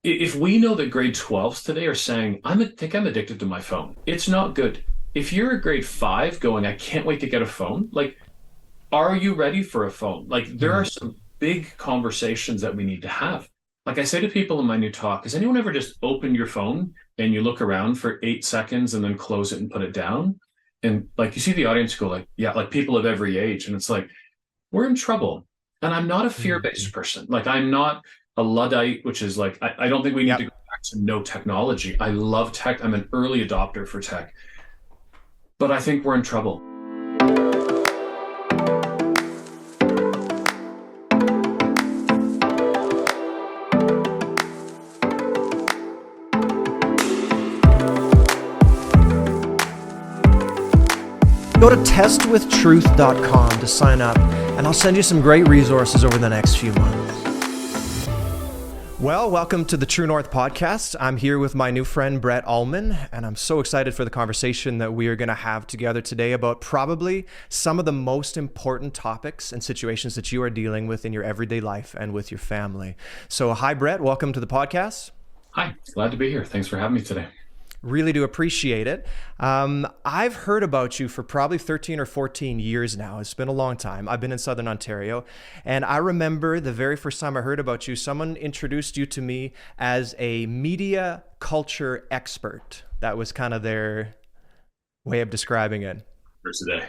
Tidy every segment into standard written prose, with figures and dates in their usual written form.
if we know that grade 12s today are saying, think I'm addicted to my phone, it's not good. If you're a grade five going, I can't wait to get a phone, like, are you ready for a phone? Like, there are Mm. some big conversations that we need to have. Like I say to people in my new talk, has anyone ever just opened your phone and you look around for 8 seconds and then close it and put it down? And like you see the audience go like, yeah, like people of every age. And it's like, we're in trouble. And I'm not a Mm. fear-based person. Like I'm not a Luddite, which is like, I don't think we need to go Yep. back to no technology. I love tech. I'm an early adopter for tech, but I think we're in trouble. Go to testwithtruth.com to sign up, and I'll send you some great resources over the next few months. Well, welcome to the True North podcast. I'm here with my new friend, Brett Ullman, and I'm so excited for the conversation that we are going to have together today about probably some of the most important topics and situations that you are dealing with in your everyday life and with your family. So, hi, Brett. Welcome to the podcast. Hi, glad to be here. Thanks for having me today. Really do appreciate it. I've heard about you for probably 13 or 14 years now. It's been a long time. I've been in Southern Ontario. And I remember the very first time I heard about you, someone introduced you to me as a media culture expert. That was kind of their way of describing it. For today.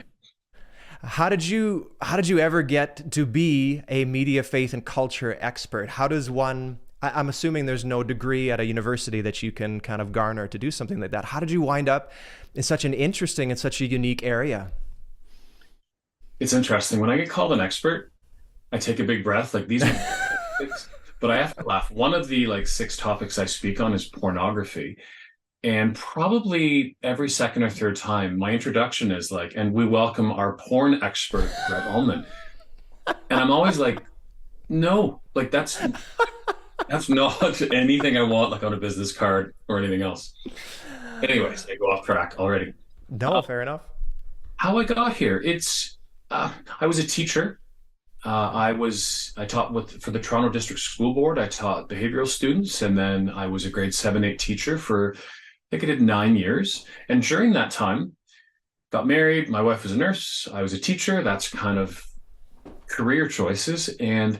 How did you ever get to be a media faith and culture expert? How does one I'm assuming there's no degree at a university that you can kind of garner to do something like that. How did you wind up in such an interesting and such a unique area? It's interesting. When I get called an expert, I take a big breath. Like these are topics, but I have to laugh. One of the like six topics I speak on is pornography. And probably every second or third time, my introduction is like, and we welcome our porn expert, Brett Ullman. And I'm always like, no, like that's not anything I want like on a business card or anything else. Anyways, I go off track already. No, Uh, fair enough. how I got here, I was a teacher. I taught for the Toronto District School Board. I taught behavioral students, and then I was a grade 7, 8 teacher for I think I did 9 years. And during that time, got married. My wife was a nurse. I was a teacher. That's kind of career choices. And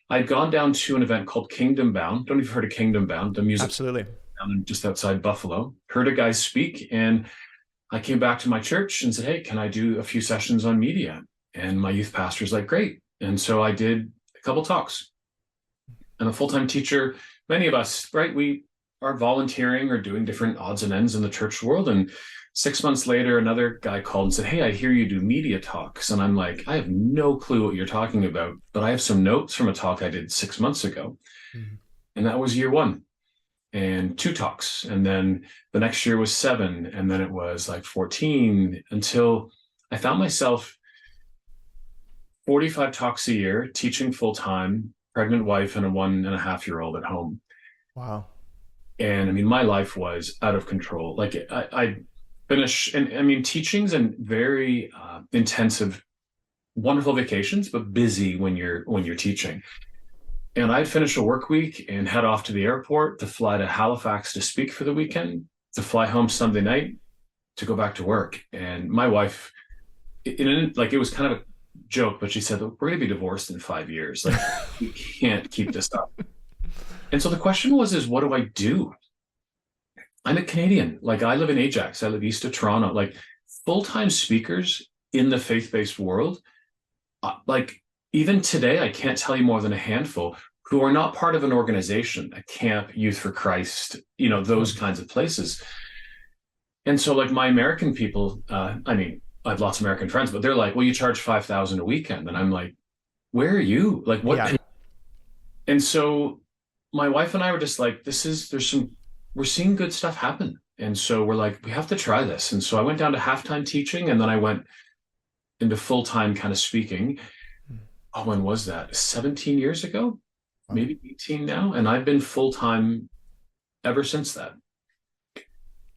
I'd gone down to an event called Kingdom Bound. Don't know if you've heard of Kingdom Bound, the music Absolutely. down just outside Buffalo. Heard a guy speak, and I came back to my church and said, "Hey, can I do a few sessions on media?" And my youth pastor's like, "Great." And so I did a couple talks. And a full-time teacher, many of us, right? We are volunteering or doing different odds and ends in the church world. And 6 months later, another guy called and said, "Hey, I hear you do media talks." And I'm like, I have no clue what you're talking about, but I have some notes from a talk I did 6 months ago. Mhm. And that was year one and two talks. And then the next year was seven. And then it was like 14 until I found myself 45 talks a year, teaching full time, pregnant wife, and a 1.5-year-old at home. Wow. And I mean, my life was out of control. Like I finish, and I mean, teachings and very intensive, wonderful vacations, but busy when you're teaching. And I'd finish a work week and head off to the airport to fly to Halifax to speak for the weekend, to fly home Sunday night to go back to work. And my wife, like it was kind of a joke, but she said, "We're going to be divorced in 5 years. Like we can't keep this up." And so the question is what do I do? I'm a Canadian. Like I live in Ajax. I live east of Toronto. Like full-time speakers in the faith-based world, like even today, I can't tell you more than a handful who are not part of an organization, a camp, Youth for Christ, those Mhm. kinds of places. And so like my American people, I mean, I have lots of American friends, but they're like, "Well, you charge 5,000 a weekend." And I'm like, "Where are you? Like Yeah. what?" And so my wife and I were just like, we're seeing good stuff happen. And so we're like, we have to try this. And so I went down to halftime teaching and then I went into full time kind of speaking. Mm. Oh, when was that? 17 years ago, Wow. maybe 18 now. And I've been full time ever since that,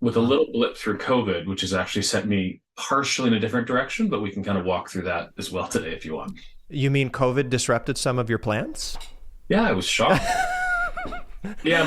with a Wow. little blip through COVID, which has actually sent me partially in a different direction, but we can kind of walk through that as well today if you want. You mean COVID disrupted some of your plans? Yeah, I was shocked. Yeah,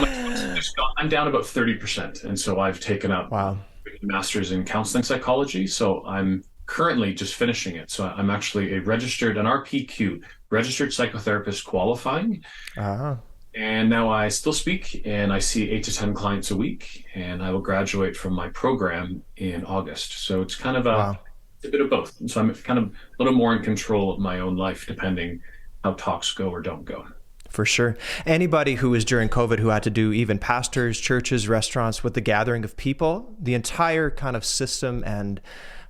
I'm down about 30%. And so I've taken up Wow. a master's in counseling psychology. So I'm currently just finishing it. So I'm actually an RPQ, registered psychotherapist qualifying. Ah, And now I still speak and I see 8 to 10 clients a week. And I will graduate from my program in August. So it's kind of wow. a bit of both. And so I'm kind of a little more in control of my own life, depending how talks go or don't go. For sure. Anybody who was during COVID who had to do even pastors, churches, restaurants with the gathering of people, the entire kind of system and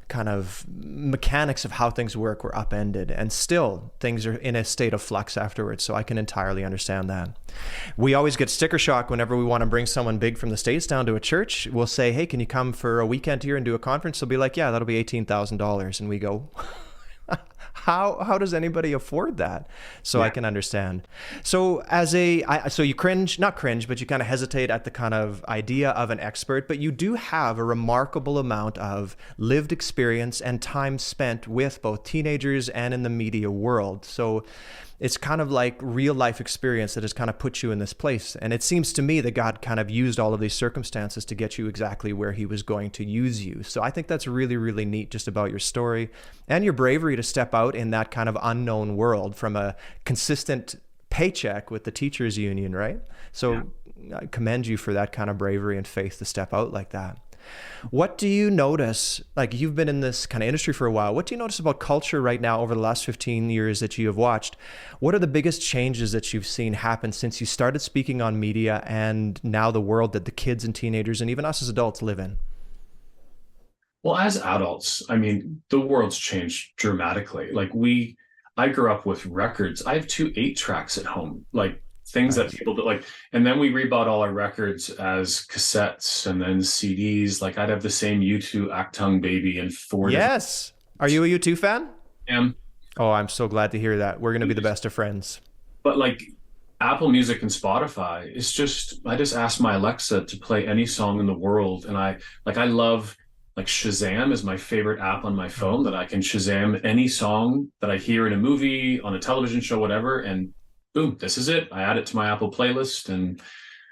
kind of mechanics of how things work were upended. And still, things are in a state of flux afterwards. So I can entirely understand that. We always get sticker shock whenever we want to bring someone big from the States down to a church. We'll say, hey, can you come for a weekend here and do a conference? They'll be like, yeah, that'll be $18,000. And we go, how does anybody afford that? So Yeah. I can understand. So so you not cringe, but you kind of hesitate at the kind of idea of an expert, but you do have a remarkable amount of lived experience and time spent with both teenagers and in the media world. So it's kind of like real life experience that has kind of put you in this place. And it seems to me that God kind of used all of these circumstances to get you exactly where he was going to use you. So I think that's really, really neat just about your story and your bravery to step out in that kind of unknown world from a consistent paycheck with the teachers union, right? Yeah. So I commend you for that kind of bravery and faith to step out like that. What do you notice, like you've been in this kind of industry for a while, what do you notice about culture right now over the last 15 years that you have watched? What are the biggest changes that you've seen happen since you started speaking on media and now the world that the kids and teenagers and even us as adults live in? Well, as adults, I mean, the world's changed dramatically. I grew up with records. I have 2 8 tracks at home, like things that Nice. people do, like, and then we rebought all our records as cassettes and then CDs. Like I'd have the same U2 Actung Baby in 4 different. Yes. Are you a U2 fan? Um, Oh, I'm so glad to hear that. We're going to be the best of friends. but like Apple Music and Spotify, I just ask my Alexa to play any song in the world, and I love like Shazam is my favorite app on my phone that I can Shazam any song that I hear in a movie, on a television show, whatever, and boom, this is it. I add it to my Apple playlist, and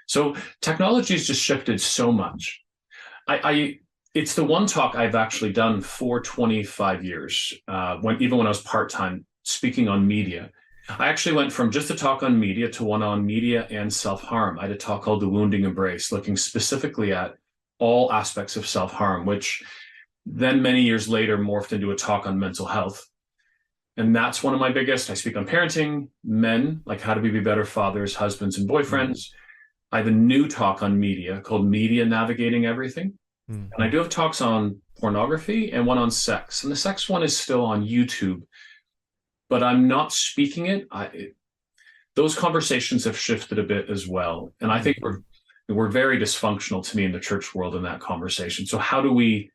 so technology has just shifted so much. I it's the one talk I've actually done for 25 years. When I was part time speaking on media, I actually went from just a talk on media to one on media and self harm. I had a talk called "The Wounding Embrace," looking specifically at all aspects of self harm, which then many years later morphed into a talk on mental health. And that's one of my biggest. I speak on parenting, men, like how do we be better fathers, husbands, and boyfriends. I have a new talk on media called Media Navigating Everything. And I Mm-hmm. do have talks on pornography and one on sex. And the sex one is still on YouTube, but I'm not speaking it. Those conversations have shifted a bit as well. And I think we're very dysfunctional to me in the church world in that conversation. So how do we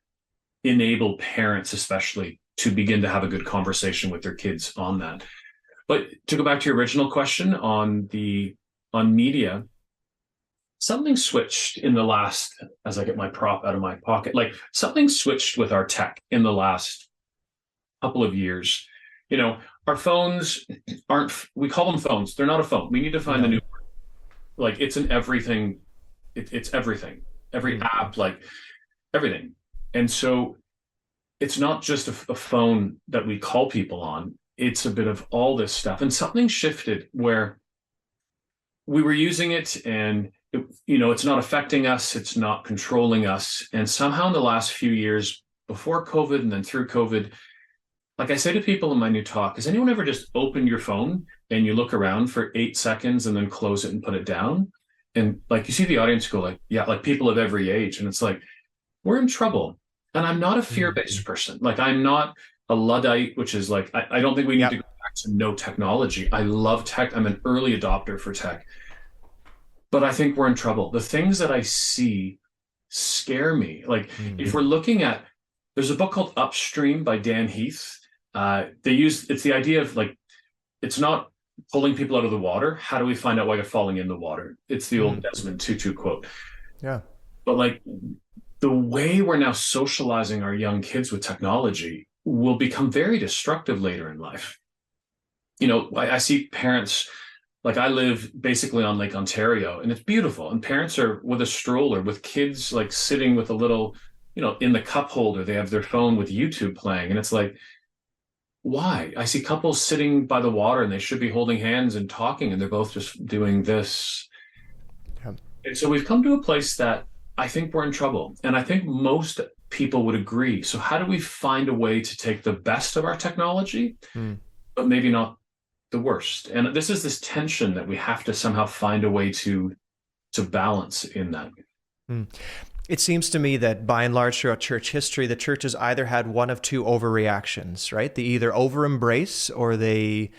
enable parents, especially, to begin to have a good conversation with their kids on that? But to go back to your original question on media, something switched in the last, as I get my prop out of my pocket, like something switched with our tech in the last couple of years. You know, our phones we call them phones. They're not a phone. We need to find the Yeah. new, like it's an everything. It's everything, every Mm-hmm. app, like everything. And so it's not just a phone that we call people on. It's a bit of all this stuff. And something shifted where we were using it and it's not affecting us, it's not controlling us. And somehow in the last few years, before COVID and then through COVID, like I say to people in my new talk, has anyone ever just opened your phone and you look around for 8 seconds and then close it and put it down? And like you see the audience go like, yeah, like people of every age. And it's like, we're in trouble. And I'm not a Mm-hmm. fear-based person. Like I'm not a Luddite, which is like, I don't think we need to Yep. go back to no technology. I love tech. I'm an early adopter for tech. But I think we're in trouble. The things that I see scare me. Like if we're looking at, there's a book called Upstream by Dan Heath. It's the idea of like, it's not pulling people out of the water. How do we find out why you're falling in the water? It's the old Mm-hmm. Desmond Tutu quote. Yeah. But like the way we're now socializing our young kids with technology will become very destructive later in life. I see parents Like I live basically on Lake Ontario and it's beautiful. And parents are with a stroller with kids like sitting with a little, in the cup holder, they have their phone with YouTube playing. And it's like, why? I see couples sitting by the water and they should be holding hands and talking and they're both just doing this. Yeah. And so we've come to a place that I think we're in trouble. And I think most people would agree. So how do we find a way to take the best of our technology, Mm. but maybe not the worst? And this is this tension that we have to somehow find a way to balance in that. Mm. It seems to me that by and large throughout church history, the church has either had one of two overreactions, right? They either over embrace or they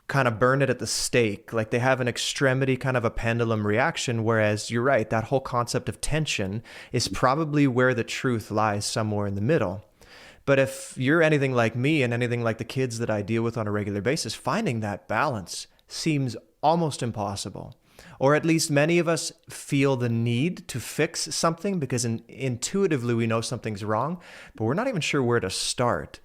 kind of burn it at the stake. Like they have an extremity, kind of a pendulum reaction. Whereas you're right, that whole concept of tension is probably where the truth lies, somewhere in the middle. But if you're anything like me and anything like the kids that I deal with on a regular basis, finding that balance seems almost impossible. Or at least many of us feel the need to fix something because intuitively we know something's wrong, but we're not even sure where to start.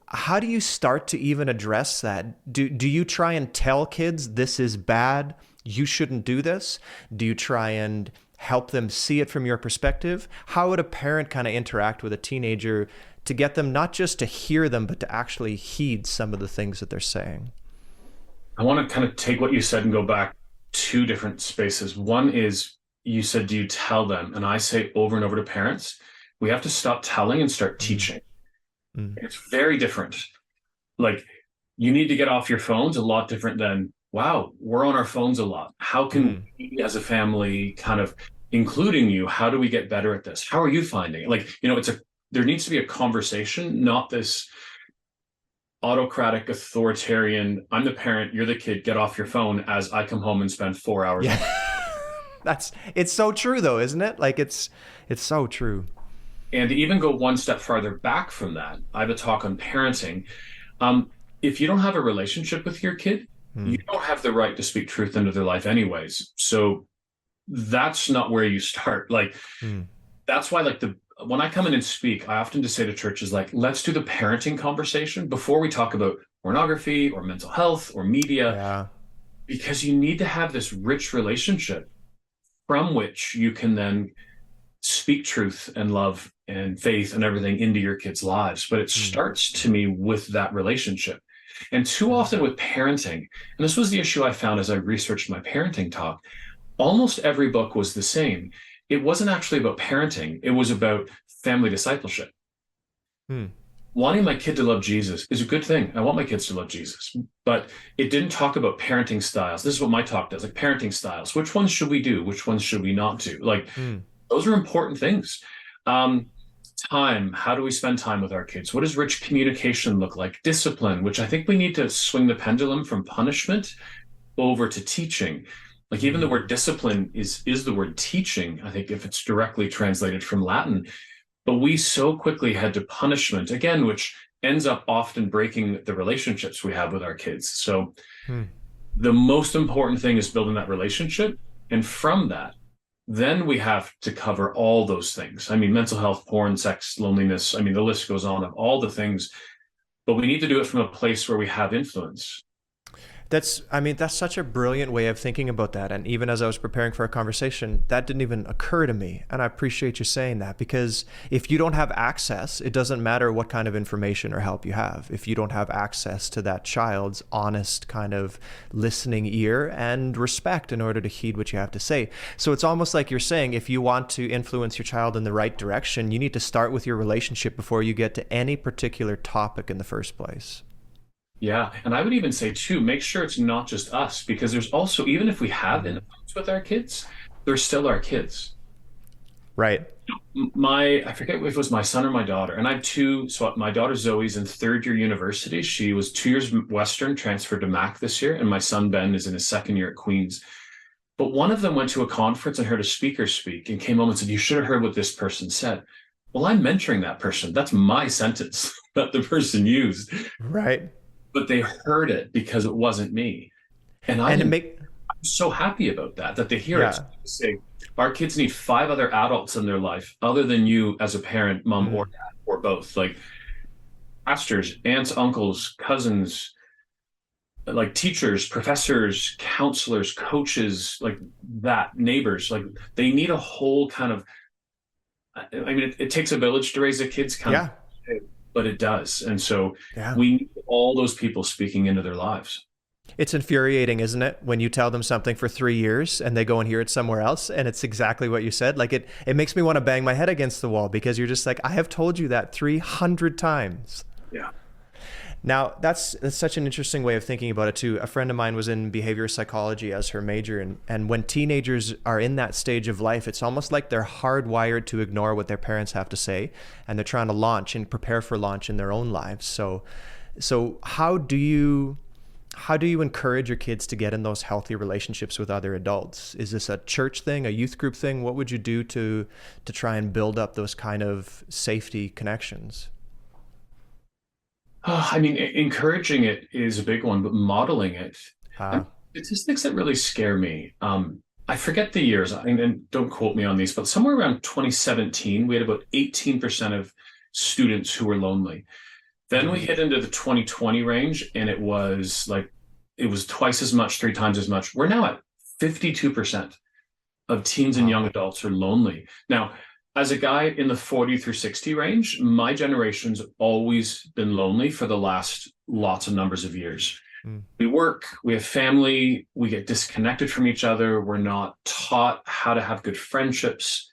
How do you start to even address that? Do you try and tell kids this is bad, you shouldn't do this? Do you try and help them see it from your perspective? How would a parent kind of interact with a teenager to get them not just to hear them, but to actually heed some of the things that they're saying? I want to kind of take what you said and go back two different spaces. One is you said, do you tell them? And I say over and over to parents, we have to stop telling and start teaching. Mm. It's very different. Like you need to get off your phones a lot different than, wow, we're on our phones a lot. How can we as a family kind of, including you, how do we get better at this? How are you finding it? Like, there needs to be a conversation, not this autocratic, authoritarian, I'm the parent, you're the kid, get off your phone as I come home and spend 4 hours. Yeah. It's so true though, isn't it? Like it's so true. And to even go one step farther back from that, I have a talk on parenting. If you don't have a relationship with your kid, you don't have the right to speak truth into their life anyways. So that's not where you start. Like, that's why when I come in and speak, I often just say to churches, like, let's do the parenting conversation before we talk about pornography or mental health or media, Yeah. because you need to have this rich relationship from which you can then speak truth and love and faith and everything into your kids' lives. But it starts to me with that relationship. And too often with parenting, and this was the issue I found as I researched my parenting talk, almost every book was the same. It wasn't actually about parenting. It was about family discipleship. Wanting my kid to love Jesus is a good thing. I want my kids to love Jesus, but it didn't talk about parenting styles. This is what my talk does, like parenting styles. Which ones should we do? Which ones should we not do? Like, those are important things. Time, how do we spend time with our kids? What does rich communication look like? Discipline, which I think we need to swing the pendulum from punishment over to teaching. Like even the word discipline is the word teaching, I think, if it's directly translated from Latin. But we so quickly head to punishment, again, which ends up often breaking the relationships we have with our kids. So the most important thing is building that relationship. And from that, then we have to cover all those things. I mean, mental health, porn, sex, loneliness. I mean, the list goes on of all the things, but we need to do it from a place where we have influence. That's such a brilliant way of thinking about that. And even as I was preparing for a conversation, that didn't even occur to me. And I appreciate you saying that, because if you don't have access, it doesn't matter what kind of information or help you have. If you don't have access to that child's honest kind of listening ear and respect in order to heed what you have to say. So it's almost like you're saying, if you want to influence your child in the right direction, you need to start with your relationship before you get to any particular topic in the first place. Yeah. And I would even say too, make sure it's not just us, because there's also, even if we have influence with our kids, they're still our kids. Right. I forget if it was my son or my daughter, and I have two. So my daughter Zoe's in third year university. She was 2 years Western, transferred to Mac this year. And my son Ben is in his second year at Queen's. But one of them went to a conference and heard a speaker speak and came home and said, you should have heard what this person said. Well, I'm mentoring that person. That's my sentence that the person used. Right. But they heard it because it wasn't me. And I'm so happy about that they hear it. Say, our kids need 5 other adults in their life other than you as a parent, mom or dad, or both. Like pastors, aunts, uncles, cousins, like teachers, professors, counselors, coaches, like that, neighbors, like they need a whole kind of, I mean, it takes a village to raise a kid's kind of, Yeah. but it does. And so Yeah. we need all those people speaking into their lives. It's infuriating, isn't it, when you tell them something for 3 years and they go and hear it somewhere else and it's exactly what you said. Like it makes me want to bang my head against the wall because you're just like, I have told you that 300 times. Yeah. Now, that's such an interesting way of thinking about it too. A friend of mine was in behavior psychology as her major, and when teenagers are in that stage of life, it's almost like they're hardwired to ignore what their parents have to say, and they're trying to launch and prepare for launch in their own lives. So how do you encourage your kids to get in those healthy relationships with other adults? Is this a church thing, a youth group thing? What would you do to try and build up those kind of safety connections? I mean, encouraging it is a big one, but modeling it. Uh, Statistics that really scare me. I forget the years, and don't quote me on these, but somewhere around 2017, we had about 18% of students who were lonely. Then we hit into the 2020 range, and it was twice as much, three times as much. We're now at 52% of teens and wow. young adults are lonely. Now, as a guy in the 40 through 60 range, my generation's always been lonely for the last lots of numbers of years. Mm. We work, we have family, we get disconnected from each other, we're not taught how to have good friendships.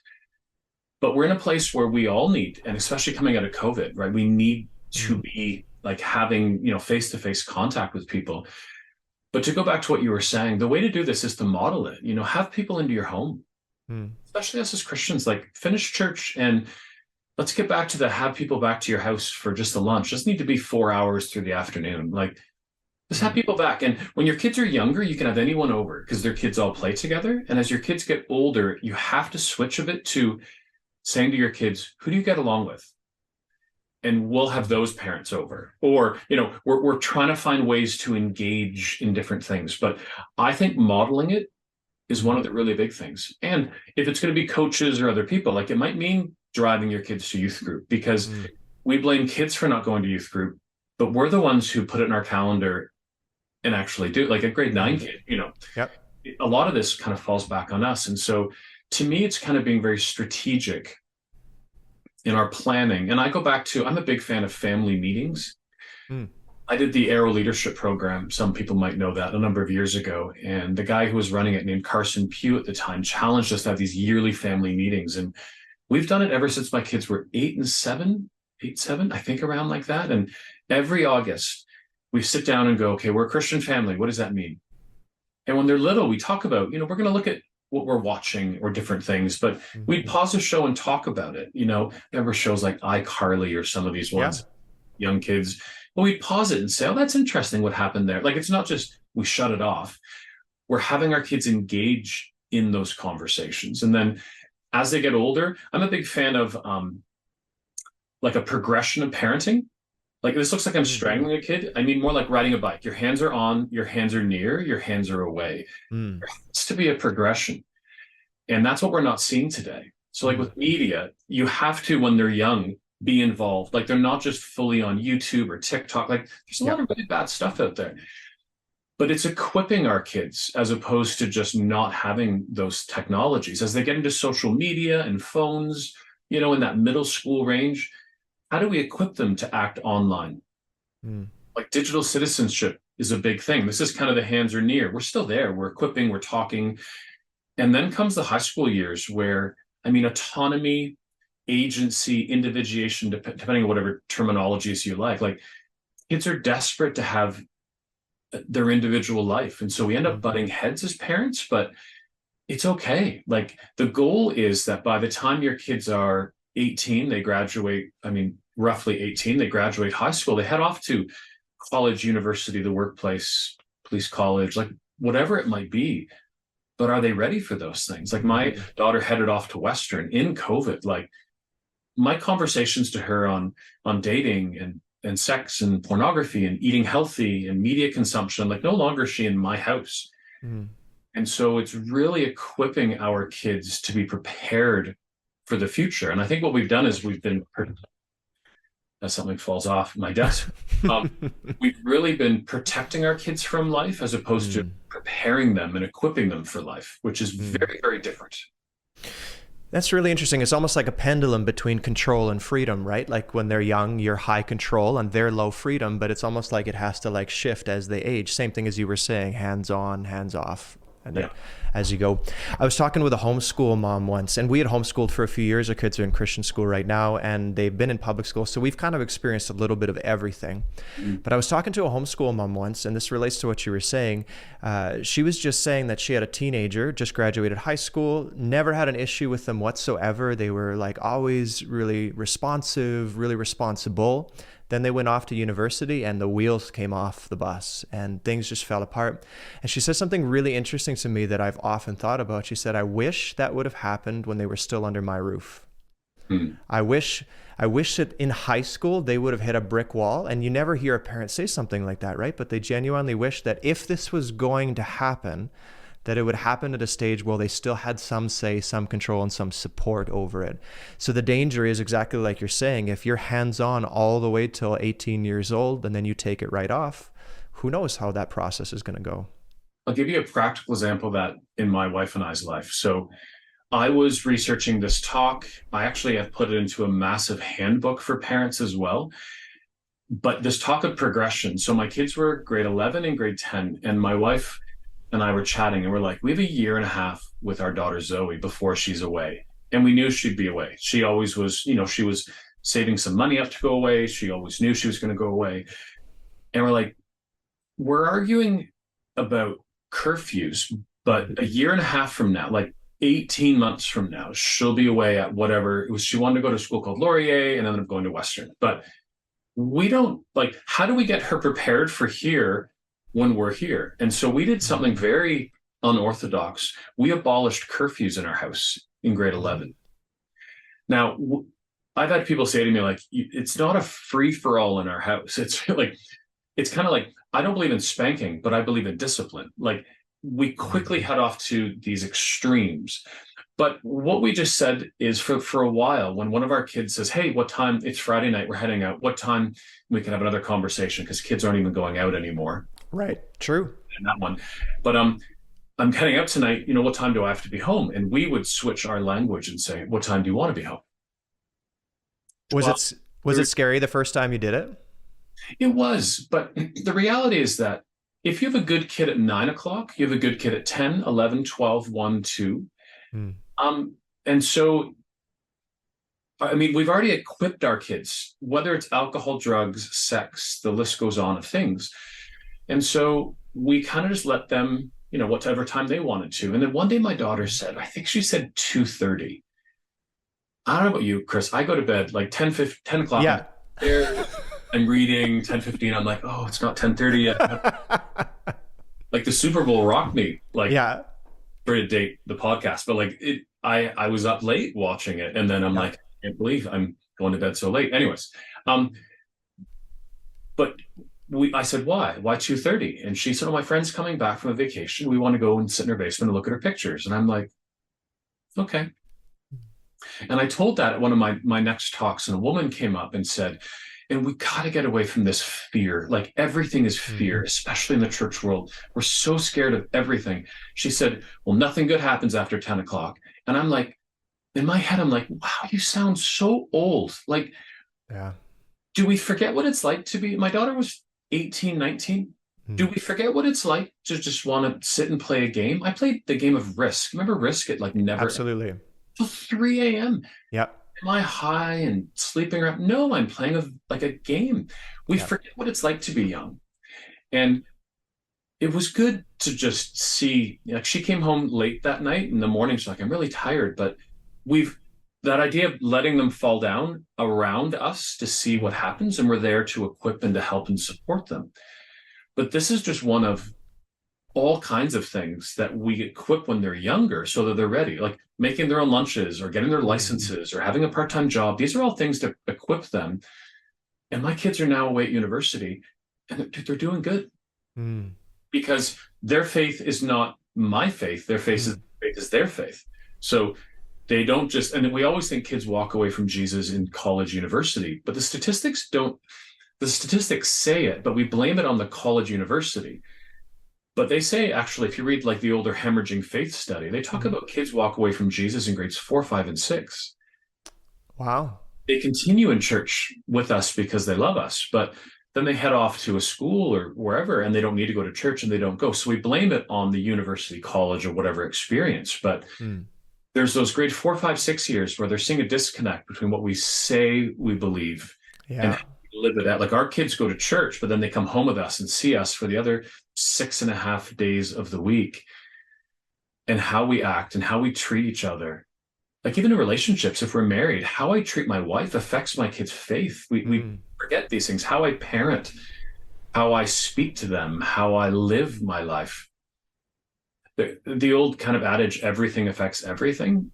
But we're in a place where we all need, and especially coming out of COVID, right? We need to Mm. be like having, face-to-face contact with people. But to go back to what you were saying, the way to do this is to model it, have people into your home, Mm. especially us as Christians, like finish church and let's get back to the have people back to your house for just a lunch. It doesn't need to be 4 hours through the afternoon. Like just have Mm. people back. And when your kids are younger, you can have anyone over because their kids all play together. And as your kids get older, you have to switch a bit to saying to your kids, who do you get along with? And we'll have those parents over. Or, we're trying to find ways to engage in different things. But I think modeling it is one of the really big things. And if it's going to be coaches or other people, like it might mean driving your kids to youth group because Mm. we blame kids for not going to youth group, but we're the ones who put it in our calendar and actually do it. Like a grade 9 kid, Yep. a lot of this kind of falls back on us. And so to me, it's kind of being very strategic in our planning. And I go back to, I'm a big fan of family meetings. Mm. I did the Aero Leadership Program. Some people might know that a number of years ago. And the guy who was running it, named Carson Pugh at the time, challenged us to have these yearly family meetings. And we've done it ever since my kids were 8, 7, I think around like that. And every August, we sit down and go, okay, we're a Christian family. What does that mean? And when they're little, we talk about, we're going to look at what we're watching or different things, but we'd pause the show and talk about it. There were shows like iCarly or some of these ones, young kids. But we'd pause it and say, oh, that's interesting what happened there. Like, it's not just we shut it off. We're having our kids engage in those conversations. And then as they get older, I'm a big fan of like a progression of parenting. Like this looks like I'm strangling a kid. I mean, more like riding a bike. Your hands are on, your hands are near, your hands are away. Mm. There has to be a progression. And that's what we're not seeing today. So like with media, you have to, when they're young, be involved. Like they're not just fully on YouTube or TikTok. Like there's a lot of really bad stuff out there. But it's equipping our kids as opposed to just not having those technologies. As they get into social media and phones, in that middle school range, how do we equip them to act online? Mm. Like digital citizenship is a big thing. This is kind of the hands are near. We're still there. We're equipping, we're talking. And then comes the high school years where, autonomy, agency, individuation, depending on whatever terminologies you like kids are desperate to have their individual life. And so we end up butting heads as parents, but it's okay. Like the goal is that by the time your kids are 18, they graduate, roughly 18, they graduate high school, they head off to college, university, the workplace, police college, like whatever it might be. But are they ready for those things? Like my daughter headed off to Western in COVID. Like my conversations to her on dating and sex and pornography and eating healthy and media consumption, like no longer is she in my house. Mm. And so it's really equipping our kids to be prepared for the future. And I think what we've done is we've been as something falls off my desk. Um, we've really been protecting our kids from life as opposed to Mm, preparing them and equipping them for life, which is mm. very, very different. That's really interesting. It's almost like a pendulum between control and freedom, right? Like when they're young, you're high control and they're low freedom, but it's almost like it has to like shift as they age. Same thing as you were saying, hands on, hands off. And then Yeah. as you go, I was talking with a homeschool mom once, and we had homeschooled for a few years. Our kids are in Christian school right now, and they've been in public school. So we've kind of experienced a little bit of everything. Mm. But I was talking to a homeschool mom once, and this relates to what you were saying. She was just saying that she had a teenager, just graduated high school, never had an issue with them whatsoever. They were like always really responsive, really responsible. Then they went off to university and the wheels came off the bus and things just fell apart. And she said something really interesting to me that I've often thought about. She said, I wish that would have happened when they were still under my roof. Mm. I wish that in high school they would have hit a brick wall. And you never hear a parent say something like that, right? But they genuinely wish that if this was going to happen, that it would happen at a stage where they still had some say, some control, and some support over it. So the danger is exactly like you're saying. If you're hands-on all the way till 18 years old and then you take it right off, who knows how that process is going to go? I'll give you a practical example of that in my wife and I's life. So I was researching this talk. I actually have put it into a massive handbook for parents as well. But this talk of progression. So my kids were grade 11 and grade 10, and my wife and I were chatting, and we're like, we have a year and a half with our daughter Zoe before she's away. And we knew she'd be away. She always was, she was saving some money up to go away. She always knew she was going to go away. And we're like, we're arguing about curfews, but a year and a half from now, like 18 months from now, she'll be away at whatever it was. She wanted to go to a school called Laurier and ended up going to Western. But we don't like, how do we get her prepared for here when we're here? And so we did something very unorthodox. We abolished curfews in our house in grade 11. Now, I've had people say to me, like, it's not a free for all in our house. It's like, it's kind of like, I don't believe in spanking, but I believe in discipline. Like, we quickly head off to these extremes. But what we just said is for a while, when one of our kids says, hey, what time? It's Friday night, we're heading out. What time we can have another conversation? Because kids aren't even going out anymore. Right. True. And that one. But I'm heading out tonight. What time do I have to be home? And we would switch our language and say, what time do you want to be home? Was it scary the first time you did it? It was. But the reality is that if you have a good kid at 9 o'clock, you have a good kid at 10, 11, 12, 1, 2. Hmm. And so, I mean, we've already equipped our kids, whether it's alcohol, drugs, sex, the list goes on of things. And so we kind of just let them, whatever time they wanted to. And then one day my daughter said, I think she said 2:30. I don't know about you, Chris. I go to bed like 10 o'clock. Yeah. I'm reading 10:15. I'm like, oh, it's not 10:30 yet. Like the Super Bowl rocked me. Like, Yeah. sorry to date the podcast, but like I was up late watching it. And then I'm like, I can't believe I'm going to bed so late. Anyways. But I said, why 2:30? And she said, oh, my friend's coming back from a vacation. We want to go and sit in her basement and look at her pictures. And I'm like, okay. And I told that at one of my next talks, and a woman came up and said, and we got to get away from this fear. Like everything is fear, especially in the church world. We're so scared of everything. She said, well, nothing good happens after 10 o'clock. And I'm like, in my head, I'm like, wow, you sound so old. Like, Yeah. do we forget what it's like to be, my daughter was 18, 19. Do we forget what it's like to just want to sit and play a game? I played the game of Risk. Remember Risk at like never Absolutely. till 3 a.m. Yep. Am I high and sleeping around? No, I'm playing a game. We forget what it's like to be young. And it was good to just see, like she came home late that night. In the morning, she's like, I'm really tired. But that idea of letting them fall down around us to see what happens, and we're there to equip and to help and support them. But this is just one of all kinds of things that we equip when they're younger so that they're ready, like making their own lunches or getting their licenses or having a part-time job. These are all things to equip them. And my kids are now away at university and they're doing good because their faith is not my faith. Their faith is their faith. So They don't just, and we always think kids walk away from Jesus in college, university, but the statistics don't, the statistics say it, but we blame it on the college, university. But they say, actually, if you read like the older hemorrhaging faith study, they talk Mhm. about kids walk away from Jesus in grades 4, 5, and 6. Wow. They continue in church with us because they love us, but then they head off to a school or wherever and they don't need to go to church and they don't go. So we blame it on the university, college, or whatever experience. But Mm. there's those grade 4, 5, 6 years where they're seeing a disconnect between what we say we believe and Yeah. how we live it out. Like our kids go to church, but then they come home with us and see us for the other 6.5 days of the week, and how we act and how we treat each other. Like even in relationships, if we're married, how I treat my wife affects my kids' faith. We Mm. forget these things. How I parent, how I speak to them, how I live my life. The old kind of adage, everything affects everything.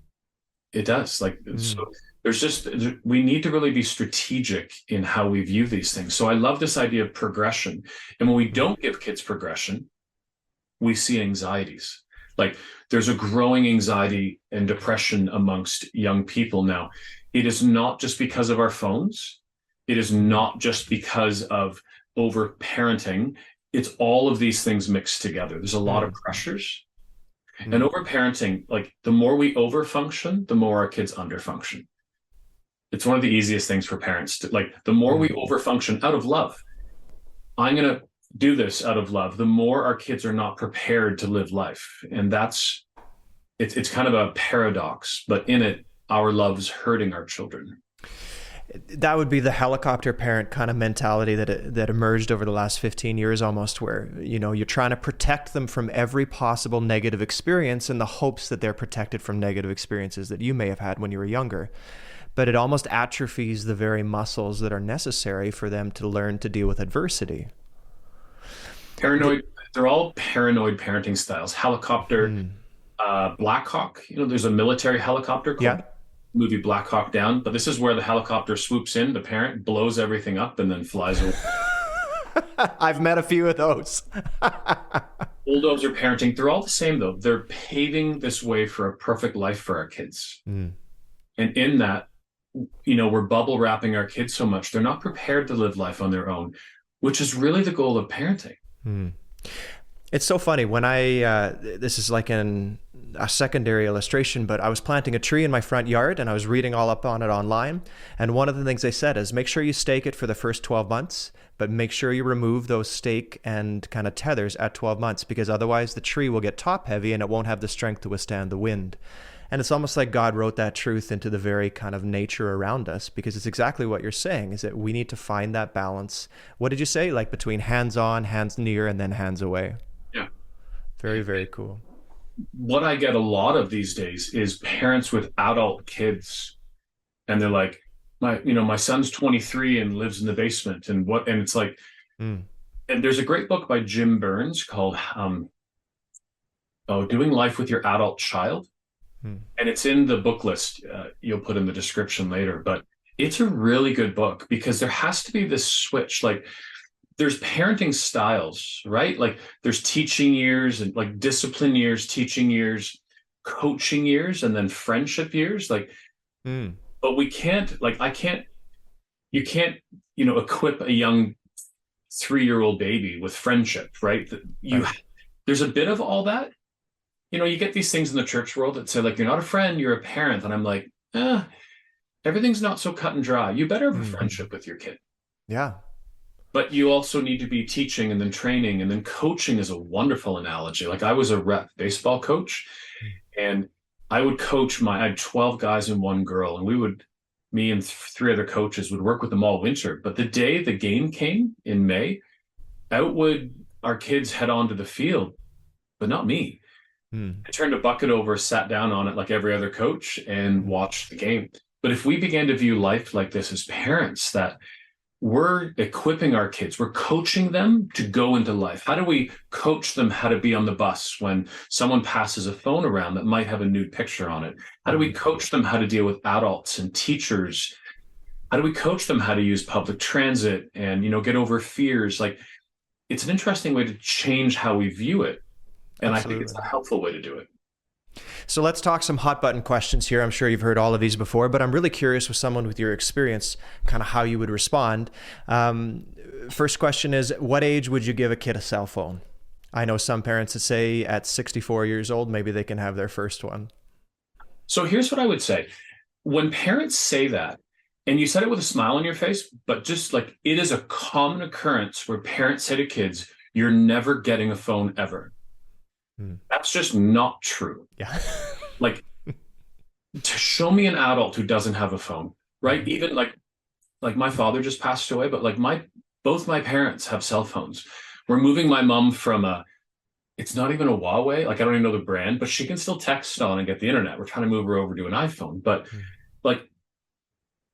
It does. Like, Mm. so there's just, we need to really be strategic in how we view these things. So I love this idea of progression. And when we Mm. don't give kids progression, we see anxieties. Like there's a growing anxiety and depression amongst young people now. It is not just because of our phones. It is not just because of over parenting. It's all of these things mixed together. There's a lot of Mm. pressures. And Mm. over parenting, like the more we over function, the more our kids under function. It's one of the easiest things for parents to, like, the more we Mm. over function out of love. I'm going to do this out of love, the more our kids are not prepared to live life. And that's, it's kind of a paradox, but in it, our love's hurting our children. That would be the helicopter parent kind of mentality that emerged over the last 15 years almost, where, you know, you're trying to protect them from every possible negative experience in the hopes that they're protected from negative experiences that you may have had when you were younger. But it almost atrophies the very muscles that are necessary for them to learn to deal with adversity. Paranoid, they're all paranoid parenting styles. Helicopter, Mm. Black Hawk, there's a military helicopter Yeah. called movie Black Hawk Down, but this is where the helicopter swoops in, the parent blows everything up and then flies away. I've met a few of those. Bulldozer parenting, they're all the same though. They're paving this way for a perfect life for our kids. Mm. And in that, we're bubble wrapping our kids so much, they're not prepared to live life on their own, which is really the goal of parenting. Mm. It's so funny when this is like a secondary illustration, but I was planting a tree in my front yard and I was reading all up on it online. And one of the things they said is make sure you stake it for the first 12 months, but make sure you remove those stake and kind of tethers at 12 months, because otherwise the tree will get top heavy and it won't have the strength to withstand the wind. And it's almost like God wrote that truth into the very kind of nature around us, because it's exactly what you're saying, is that we need to find that balance. What did you say? Like between hands on, hands near, and then hands away. Yeah. Very, very cool. What I get a lot of these days is parents with adult kids, and they're like, my son's 23 and lives in the basement, and it's like, and there's a great book by Jim Burns called Doing Life with Your Adult Child. And it's in the book list. You'll put in the description later, but it's a really good book because there has to be this switch. Like there's parenting styles, right? Like there's teaching years and like discipline years, teaching years, coaching years, and then friendship years. Like, but we can't, you can't, equip a young 3-year-old baby with friendship, right? There's a bit of all that. You get these things in the church world that say, like, you're not a friend, you're a parent. And I'm like, everything's not so cut and dry. You better have a friendship with your kid. Yeah. But you also need to be teaching and then training, and then coaching is a wonderful analogy. Like I was a rep baseball coach, and I would coach I had 12 guys and one girl, and me and 3 other coaches would work with them all winter. But the day the game came in May, out would our kids head onto the field, but not me. I turned a bucket over, sat down on it like every other coach, and watched the game. But if we began to view life like this as parents, that we're equipping our kids, we're coaching them to go into life. How do we coach them how to be on the bus when someone passes a phone around that might have a nude picture on it? How do we coach them how to deal with adults and teachers? How do we coach them how to use public transit and, get over fears? Like, it's an interesting way to change how we view it. And Absolutely. I think it's a helpful way to do it. So let's talk some hot button questions here. I'm sure you've heard all of these before, but I'm really curious with someone with your experience, kind of how you would respond. First question is, what age would you give a kid a cell phone? I know some parents that say at 64 years old, maybe they can have their first one. So here's what I would say. When parents say that, and you said it with a smile on your face, but just like it is a common occurrence where parents say to kids, you're never getting a phone ever. That's just not true. Yeah. Like, to show me an adult who doesn't have a phone, right? Even like my father just passed away, but like both my parents have cell phones. We're moving my mom from it's not even a Huawei, like I don't even know the brand, but she can still text on and get the internet. We're trying to move her over to an iPhone, but like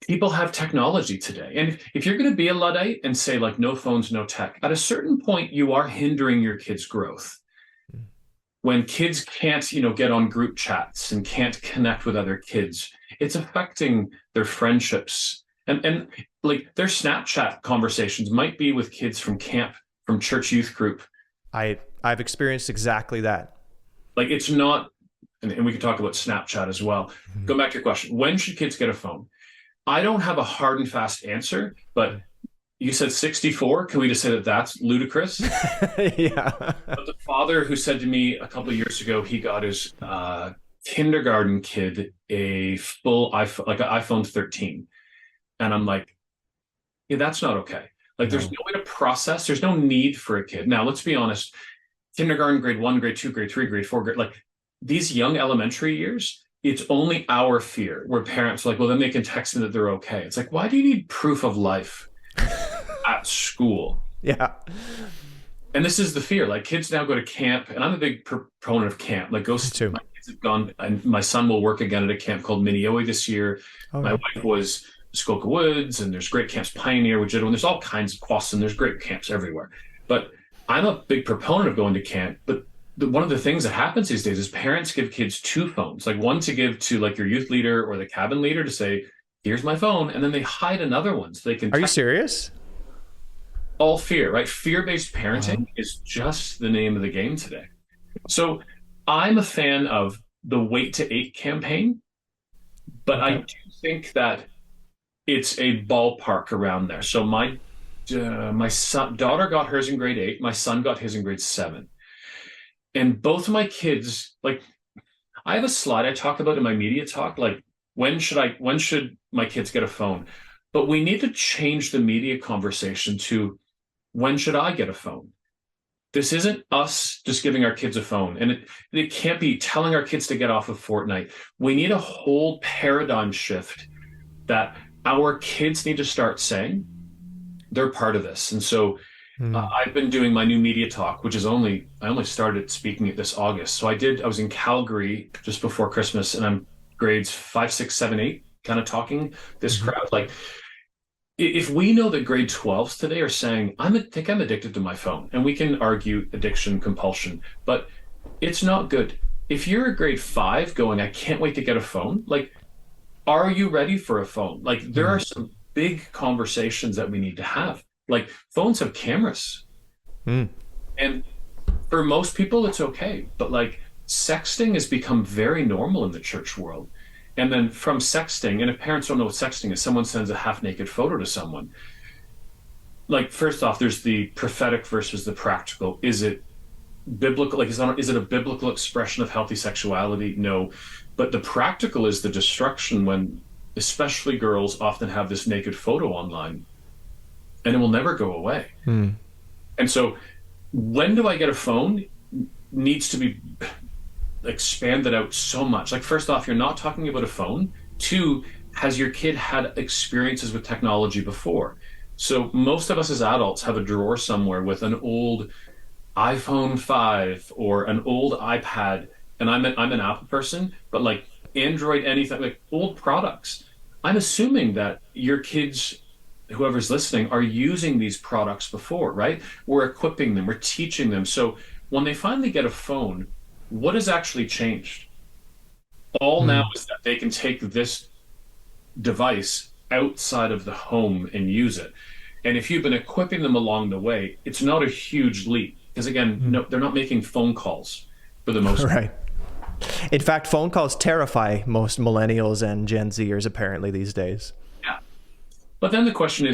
people have technology today. And if you're going to be a Luddite and say like no phones, no tech, at a certain point you are hindering your kids' growth. When kids can't, get on group chats and can't connect with other kids, it's affecting their friendships. And like their Snapchat conversations might be with kids from camp, from church youth group. I've experienced exactly that. Like it's not, and we can talk about Snapchat as well. Go back to your question. When should kids get a phone? I don't have a hard and fast answer, but you said 64. Can we just say that that's ludicrous? Yeah. But the father who said to me a couple of years ago, he got his kindergarten kid a full iPhone, like an iPhone 13. And I'm like, yeah, that's not okay. Like there's no way to process. There's no need for a kid. Now, let's be honest. Kindergarten, grade 1, grade 2, grade 3, grade 4, like these young elementary years, it's only our fear where parents are like, well, then they can text them that they're okay. It's like, why do you need proof of life at school? Yeah. And this is the fear. Like kids now go to camp, and I'm a big proponent of camp. Like my kids have gone, and my son will work again at a camp called Minneoe this year. My wife was Muskoka Woods, and there's great camps, Pioneer, Widgeton, and there's all kinds of Quasin. There's great camps everywhere. But I'm a big proponent of going to camp. But one of the things that happens these days is parents give kids two phones, like one to give to like your youth leader or the cabin leader to say, here's my phone. And then they hide another one so they can. Are you serious? All fear, right? Fear-based parenting is just the name of the game today. So I'm a fan of the Wait to 8 campaign, but I do think that it's a ballpark around there. So my daughter got hers in grade 8. My son got his in grade 7. And both of my kids, like I have a slide I talk about in my media talk, like when should my kids get a phone? But we need to change the media conversation to when should I get a phone? This isn't us just giving our kids a phone. And it can't be telling our kids to get off of Fortnite. We need a whole paradigm shift that our kids need to start saying they're part of this. And so I've been doing my new media talk, which is I only started speaking it this August. So I was in Calgary just before Christmas, and I'm grades 5, 6, 7, 8, kind of talking this crowd. Like, if we know that grade 12s today are saying, I think I'm addicted to my phone, and we can argue addiction, compulsion, but it's not good. If you're a grade 5 going, I can't wait to get a phone, like, are you ready for a phone? Like, there are some big conversations that we need to have. Like, phones have cameras. And for most people, it's okay. But like, sexting has become very normal in the church world. And then from sexting, and if parents don't know what sexting is, someone sends a half-naked photo to someone. Like, first off, there's the prophetic versus the practical. Is it biblical? Like, is it a biblical expression of healthy sexuality? No. But the practical is the destruction when, especially girls, often have this naked photo online, and it will never go away. And so, when do I get a phone? Needs to be expanded out so much. Like, first off, you're not talking about a phone. 2, has your kid had experiences with technology before? So most of us as adults have a drawer somewhere with an old iPhone 5 or an old iPad, and I'm an Apple person, but like Android, anything, like old products. I'm assuming that your kids, whoever's listening, are using these products before, right? We're equipping them, we're teaching them. So when they finally get a phone, what has actually changed? All now is that they can take this device outside of the home and use it. And if you've been equipping them along the way, it's not a huge leap. Because again, no, they're not making phone calls for the most part. Right. In fact, phone calls terrify most millennials and Gen Zers apparently these days. Yeah. But then the question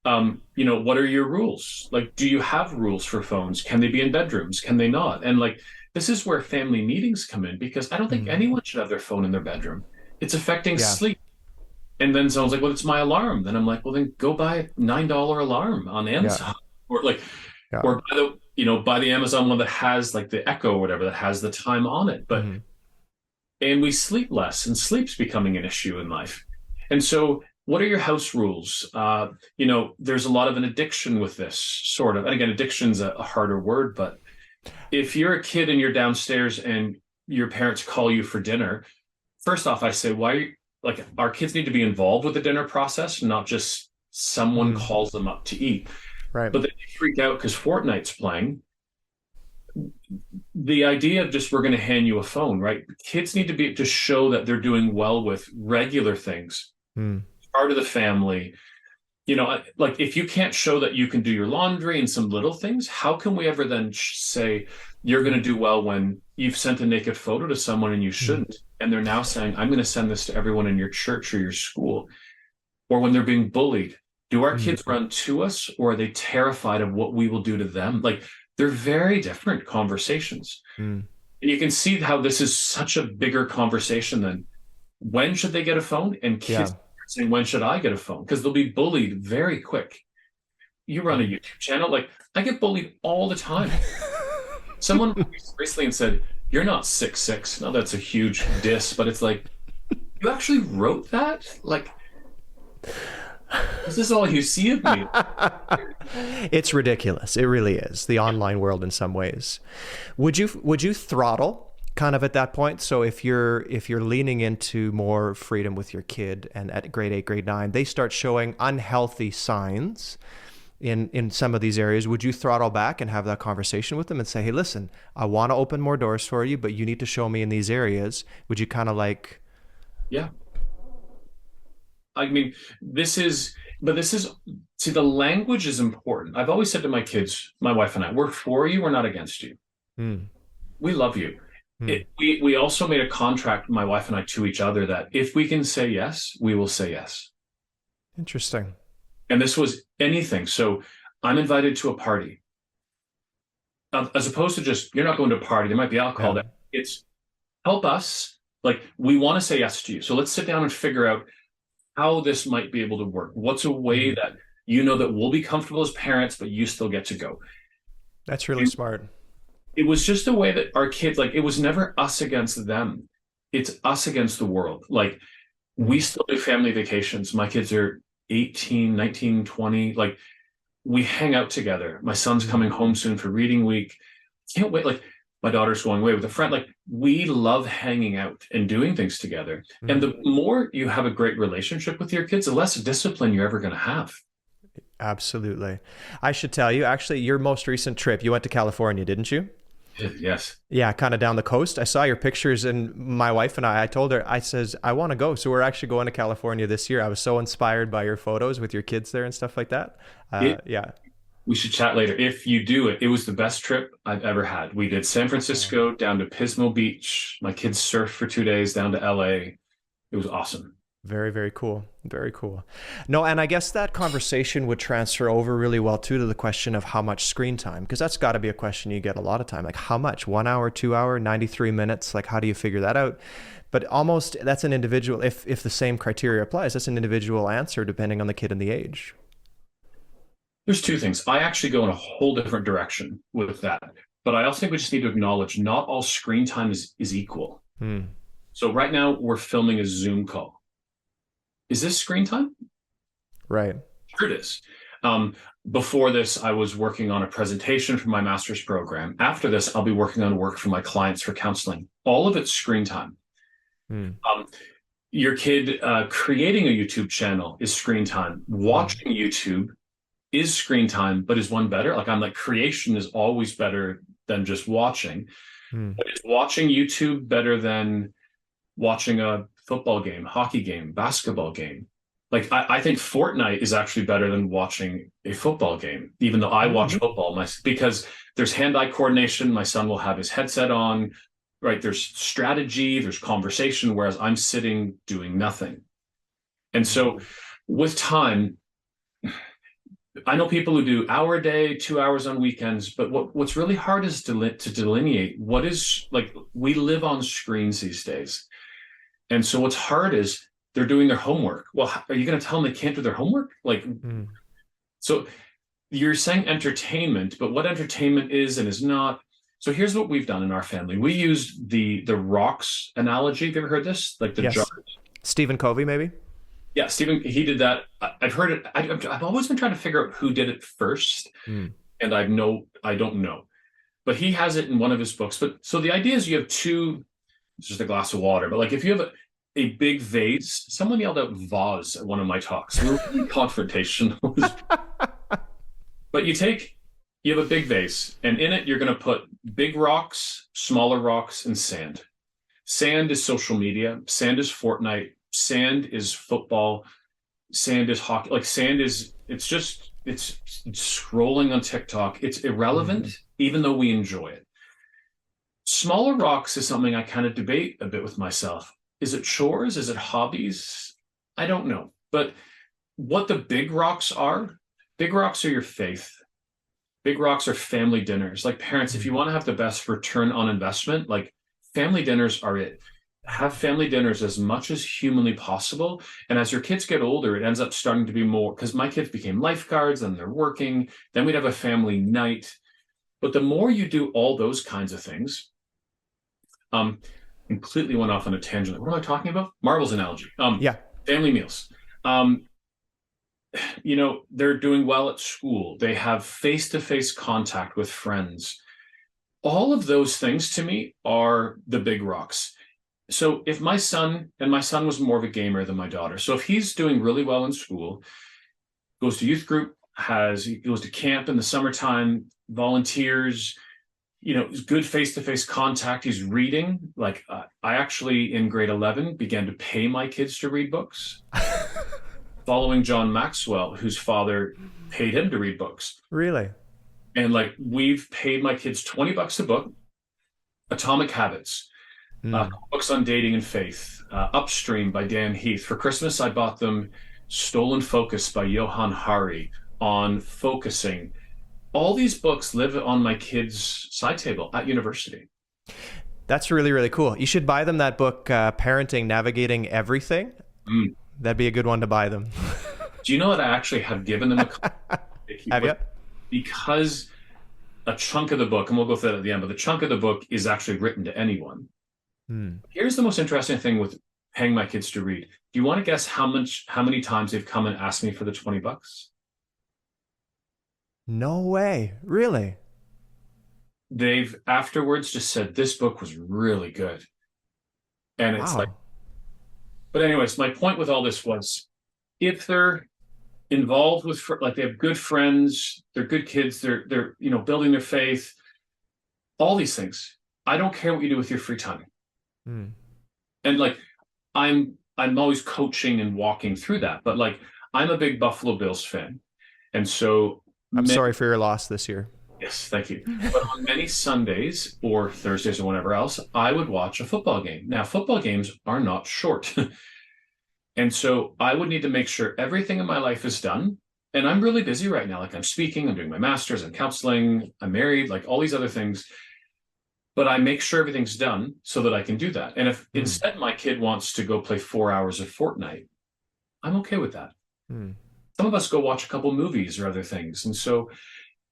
what are your rules? Like, do you have rules for phones? Can they be in bedrooms? Can they not? And like, this is where family meetings come in because I don't think Mm. anyone should have their phone in their bedroom. It's affecting Yeah. sleep. And then someone's like, well, it's my alarm. Then I'm like, well, then go buy a $9 alarm on Yeah. Amazon or like, Yeah. or buy the Amazon one that has like the Echo or whatever that has the time on it. But, Hmm. and we sleep less and sleep's becoming an issue in life. And so what are your house rules? There's a lot of an addiction with this sort of, and again, addiction's a harder word, but if you're a kid and you're downstairs and your parents call you for dinner, first off, I say, why, like, our kids need to be involved with the dinner process, not just someone Mm. calls them up to eat. Right. But they freak out because Fortnite's playing. The idea of just we're going to hand you a phone, right? Kids need to be to show that they're doing well with regular things, Mm. part of the family. Like if you can't show that you can do your laundry and some little things, how can we ever then say you're going to do well when you've sent a naked photo to someone and you Mm. shouldn't? And they're now saying, I'm going to send this to everyone in your church or your school. Or when they're being bullied, do our Mm. kids run to us or are they terrified of what we will do to them? Like they're very different conversations. Mm. And you can see how this is such a bigger conversation than when should they get a phone? And Yeah. kids saying, when should I get a phone? Because they'll be bullied very quick. You run a Mm. YouTube channel, like I get bullied all the time. Someone recently and said, you're not 6'6". Now that's a huge diss, but it's like, you actually wrote that? Like, is this all you see of me? It's ridiculous. It really is. The online world in some ways. Would you throttle kind of at that point? So if you're leaning into more freedom with your kid and at grade 8, grade 9, they start showing unhealthy signs in some of these areas, would you throttle back and have that conversation with them and say, hey, listen, I want to open more doors for you, but you need to show me in these areas? Would you kind of like, Yeah. I mean, see, the language is important. I've always said to my kids, my wife and I, we're for you, we're not against you. hmm, We love you. hmm, We also made a contract, my wife and I, to each other that if we can say yes, we will say yes. interesting. And this was anything. So I'm invited to a party. As opposed to just, you're not going to a party, there might be alcohol Yeah. there. It's help us. Like, we want to say yes to you. So let's sit down and figure out how this might be able to work. What's a way Hmm. that that we'll be comfortable as parents, but you still get to go. That's really And smart. it was just a way that our kids, like, it was never us against them. It's us against the world. Like, we Hmm. still do family vacations. My kids are 18, 19, 20. Like, we hang out together. My son's Hmm. coming home soon for reading week. Can't wait. Like, my daughter's going away with a friend. Like, we love hanging out and doing things together. And Hmm. the more you have a great relationship with your kids, the less discipline you're ever going to have. Absolutely. I should tell you, actually, your most recent trip, you went to California, didn't you? Yes. Yeah, kind of down the coast. I saw your pictures, and my wife and I told her, I says, I want to go. So we're actually going to California this year. I was so inspired by your photos with your kids there and stuff like that. It, Yeah. we should chat later. If you do it, it was the best trip I've ever had. We did San Francisco down to Pismo Beach. My kids surfed for 2 days down to LA. It was awesome. Very, very cool. Very cool. No, and I guess that conversation would transfer over really well too to the question of how much screen time, because that's got to be a question you get a lot of time. Like how much? 1 hour, 2 hour, 93 minutes? Like how do you figure that out? But almost that's an individual, if the same criteria applies, that's an individual answer depending on the kid and the age. There's two things. I actually go in a whole different direction with that. But I also think we just need to acknowledge not all screen time is equal. Hmm. So right now we're filming a Zoom call. Is this screen time? Right. Sure it is. Before this, I was working on a presentation for my master's program. After this, I'll be working on work for my clients for counseling. All of it's screen time. Hmm. Your kid creating a YouTube channel is screen time. Watching YouTube is screen time, but is one better? Like I'm like, creation is always better than just watching. Hmm. But is watching YouTube better than watching a football game, hockey game, basketball game? Like I think Fortnite is actually better than watching a football game, even though I watch football because there's hand-eye coordination. My son will have his headset on. right? There's strategy, there's conversation, whereas I'm sitting doing nothing. And so with time, I know people who do hour a day, 2 hours on weekends, but what's really hard is to delineate what is like, we live on screens these days. And so what's hard is they're doing their homework. Well, are you going to tell them they can't do their homework? Like, so you're saying entertainment, but what entertainment is and is not. So here's what we've done in our family. We use the rocks analogy. Have you ever heard this? Like the jars. Stephen Covey, maybe? Yeah, Stephen, he did that. I've heard it. I've always been trying to figure out who did it first, and I don't know. But he has it in one of his books. But so the idea is you have two, it's just a glass of water, but like if you have a big vase, someone yelled out vase at one of my talks. We were really confrontational. But you have a big vase, and in it you're going to put big rocks, smaller rocks, and sand. Sand is social media. Sand is Fortnite. Sand is football. Sand is hockey. Like sand is, it's scrolling on TikTok. It's irrelevant, even though we enjoy it. Smaller rocks is something I kind of debate a bit with myself. Is it chores? Is it hobbies? I don't know. But what the big rocks are your faith. Big rocks are family dinners. Like parents, if you want to have the best return on investment, like family dinners are it. Have family dinners as much as humanly possible. And as your kids get older, it ends up starting to be more, because my kids became lifeguards and they're working. Then we'd have a family night. But the more you do all those kinds of things, completely went off on a tangent. What am I talking about? Marvel's analogy. Family meals. They're doing well at school. They have face-to-face contact with friends. All of those things to me are the big rocks. So if my son was more of a gamer than my daughter. So if he's doing really well in school, goes to youth group, he goes to camp in the summertime, volunteers, good face-to-face contact. He's reading. Like I actually in grade 11 began to pay my kids to read books. Following John Maxwell, whose father paid him to read books. Really? And like we've paid my kids $20 a book. Atomic Habits, books on dating and faith, Upstream by Dan Heath. For Christmas, I bought them Stolen Focus by Johann Hari on focusing. All these books live on my kids' side table at university. That's really, really cool. You should buy them that book, Parenting, Navigating Everything. That'd be a good one to buy them. Do you know that I actually have given them a copy? Have you? Because a chunk of the book, and we'll go through that at the end, but the chunk of the book is actually written to anyone. Here's the most interesting thing with paying my kids to read. Do you want to guess how many times they've come and asked me for the $20? No way. Really? They've afterwards just said, this book was really good. And it's like, but anyways, my point with all this was, if they're involved with, like they have good friends, they're good kids, they're building their faith, all these things. I don't care what you do with your free time. And like, I'm always coaching and walking through that, but like, I'm a big Buffalo Bills fan. And so I'm sorry for your loss this year. Yes, thank you. But on many Sundays or Thursdays or whatever else, I would watch a football game. Now, football games are not short. And so I would need to make sure everything in my life is done. And I'm really busy right now. Like I'm speaking, I'm doing my master's, I'm counseling, I'm married, like all these other things. But I make sure everything's done so that I can do that. And if instead my kid wants to go play 4 hours of Fortnite, I'm okay with that. Some of us go watch a couple movies or other things. And so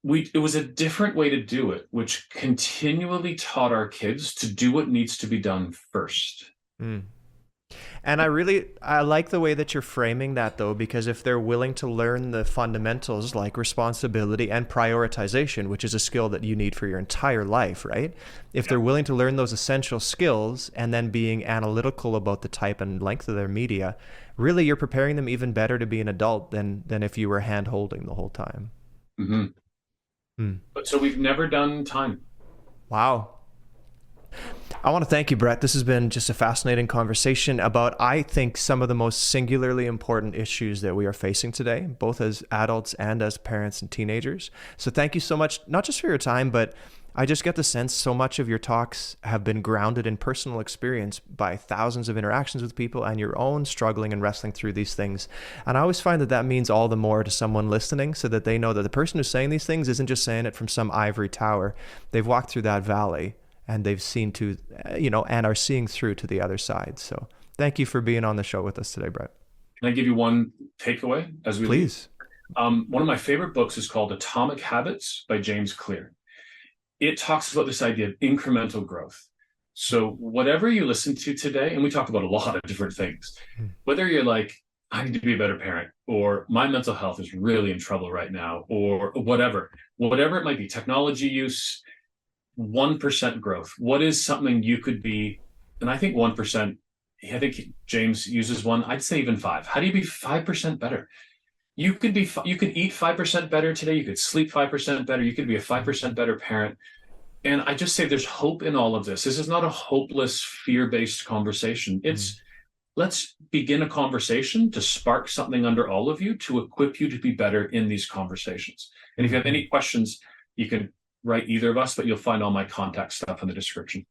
it was a different way to do it, which continually taught our kids to do what needs to be done first. And I like the way that you're framing that, though, because if they're willing to learn the fundamentals like responsibility and prioritization, which is a skill that you need for your entire life, right? If they're willing to learn those essential skills and then being analytical about the type and length of their media, really you're preparing them even better to be an adult than if you were hand-holding the whole time. But so we've never done time. Wow. I want to thank you, Brett. This has been just a fascinating conversation about, I think, some of the most singularly important issues that we are facing today, both as adults and as parents and teenagers. So thank you so much, not just for your time, but I just get the sense so much of your talks have been grounded in personal experience by thousands of interactions with people and your own struggling and wrestling through these things. And I always find that that means all the more to someone listening, so that they know that the person who's saying these things isn't just saying it from some ivory tower. They've walked through that valley and they've seen to, and are seeing through to the other side. So thank you for being on the show with us today, Brett. Can I give you one takeaway as we Please. leave? One of my favorite books is called Atomic Habits by James Clear. It talks about this idea of incremental growth. So whatever you listen to today, and we talk about a lot of different things, whether you're like, I need to be a better parent, or my mental health is really in trouble right now, or whatever it might be, technology use, 1% growth. What is something you could be? And I think 1%, I think James uses one, I'd say even 5. How do you be 5% better? You could eat 5% better today. You could sleep 5% better. You could be a 5% better parent. And I just say there's hope in all of this. This is not a hopeless, fear-based conversation. It's let's begin a conversation to spark something under all of you to equip you to be better in these conversations. And if you have any questions, you can write either of us, but you'll find all my contact stuff in the description.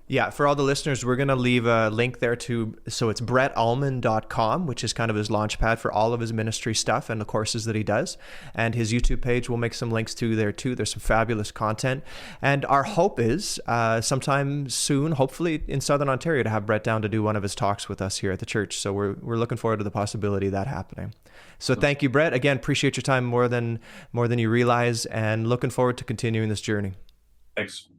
Yeah, for all the listeners, we're going to leave a link there so it's brettullman.com, which is kind of his launch pad for all of his ministry stuff and the courses that he does. And his YouTube page, we'll make some links to there too. There's some fabulous content. And our hope is sometime soon, hopefully in Southern Ontario, to have Brett down to do one of his talks with us here at the church. So we're looking forward to the possibility of that happening. So thank you, Brett. Again, appreciate your time more than you realize, and looking forward to continuing this journey. Thanks.